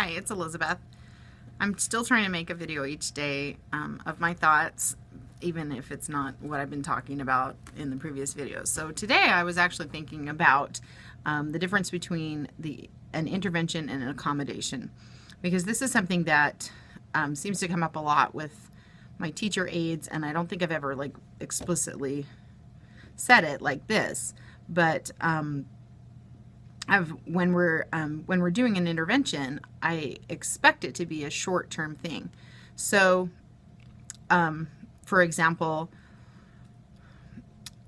Hi, it's Elizabeth. I'm still trying to make a video each day of my thoughts, even if it's not what I've been talking about in the previous videos. So today I was actually thinking about the difference between an intervention and an accommodation, because this is something that seems to come up a lot with my teacher aides, and I don't think I've ever explicitly said it like this, but when we're doing an intervention, I expect it to be a short-term thing. So, for example,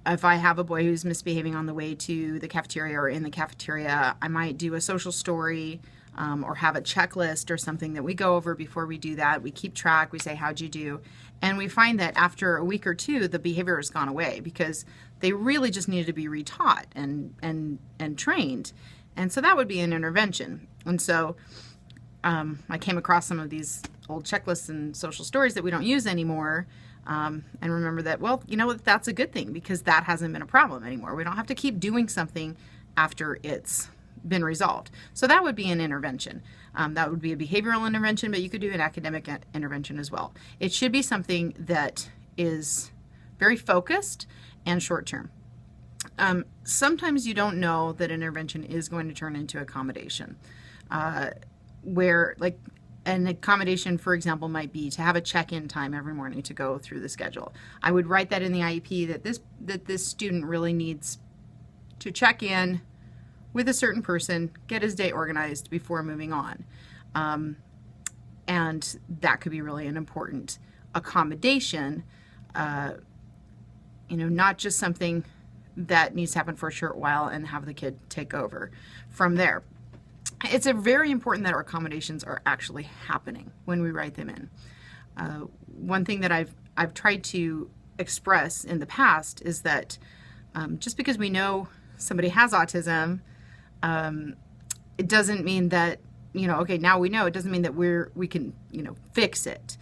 if I have a boy who's misbehaving on the way to the cafeteria or in the cafeteria, I might do a social story or have a checklist or something that we go over before we do that. We keep track, we say, how'd you do? And we find that after a week or two, the behavior has gone away because they really just needed to be retaught and trained. And so that would be an intervention. And so I came across some of these old checklists and social stories that we don't use anymore, and remember that, well, you know what, that's a good thing because that hasn't been a problem anymore. We don't have to keep doing something after it's been resolved. So that would be an intervention. That would be a behavioral intervention, but you could do an academic intervention as well. It should be something that is very focused and short-term. Sometimes you don't know that intervention is going to turn into accommodation, where an accommodation, for example, might be to have a check-in time every morning to go through the schedule. I would write that in the IEP that this student really needs to check in with a certain person, get his day organized before moving on. And that could be really an important accommodation, not just something that needs to happen for a short while and have the kid take over from there. It's very important that our accommodations are actually happening when we write them in. One thing that I've tried to express in the past is that just because we know somebody has autism, it doesn't mean that, okay, now we know, it doesn't mean that we can, fix it.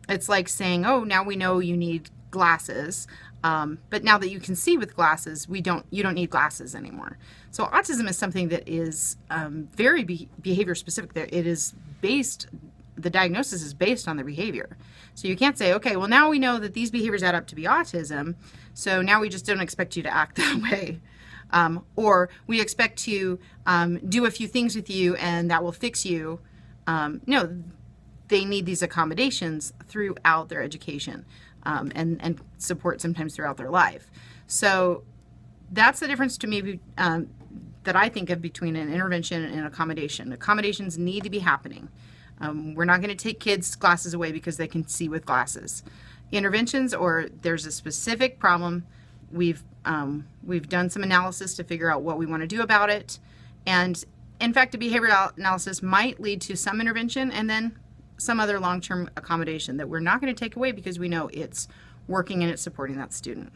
It's like saying, oh, now we know you need glasses, but now that you can see with glasses, you don't need glasses anymore. So autism is something that is very behavior specific. It is the diagnosis is based on the behavior. So you can't say, okay, well, now we know that these behaviors add up to be autism, so now we just don't expect you to act that way. Or we expect to do a few things with you and that will fix you. No, they need these accommodations throughout their education and support sometimes throughout their life. So that's the difference to me that I think of between an intervention and an accommodation. Accommodations need to be happening. We're not going to take kids' glasses away because they can see with glasses. Interventions, or there's a specific problem, we've done some analysis to figure out what we want to do about it, and in fact a behavioral analysis might lead to some intervention and then some other long-term accommodation that we're not going to take away because we know it's working and it's supporting that student.